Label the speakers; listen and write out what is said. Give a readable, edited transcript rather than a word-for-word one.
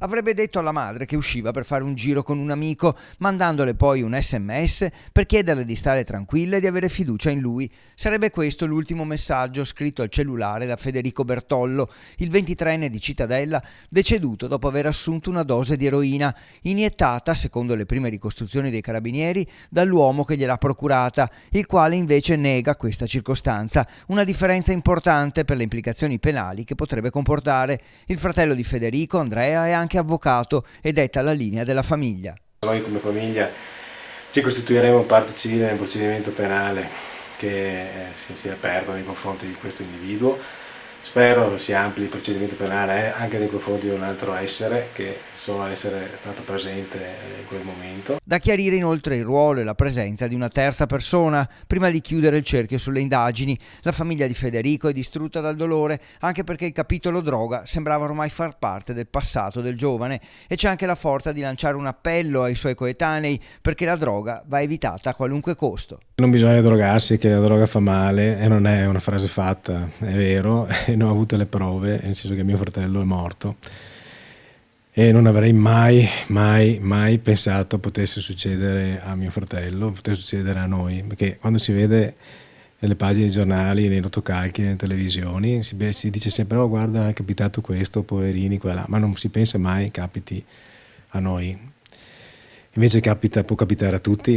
Speaker 1: Avrebbe detto alla madre che usciva per fare un giro con un amico, mandandole poi un SMS per chiederle di stare tranquilla e di avere fiducia in lui. Sarebbe questo l'ultimo messaggio scritto al cellulare da Federico Bertollo, il 23enne di Cittadella, deceduto dopo aver assunto una dose di eroina, iniettata, secondo le prime ricostruzioni dei carabinieri, dall'uomo che gliel'ha procurata, il quale invece nega questa circostanza, una differenza importante per le implicazioni penali che potrebbe comportare. Il fratello di Federico, Andrea, è anche avvocato e detta la linea della famiglia.
Speaker 2: Noi come famiglia ci costituiremo parte civile nel procedimento penale che si è aperto nei confronti di questo individuo. Spero si ampli il procedimento penale anche nei confronti di un altro essere che so essere stato presente in quel momento.
Speaker 1: Da chiarire inoltre il ruolo e la presenza di una terza persona prima di chiudere il cerchio sulle indagini. La famiglia di Federico è distrutta dal dolore anche perché il capitolo droga sembrava ormai far parte del passato del giovane e c'è anche la forza di lanciare un appello ai suoi coetanei perché la droga va evitata a qualunque costo.
Speaker 2: Non bisogna drogarsi, che la droga fa male e non è una frase fatta, è vero, e non ho avuto le prove, nel senso che mio fratello è morto. E non avrei mai pensato potesse succedere a mio fratello, potesse succedere a noi, perché quando si vede nelle pagine dei giornali, nei rotocalchi, nelle televisioni, si dice sempre oh guarda è capitato questo, poverini, qua là, ma non si pensa mai capiti a noi. Invece può capitare a tutti.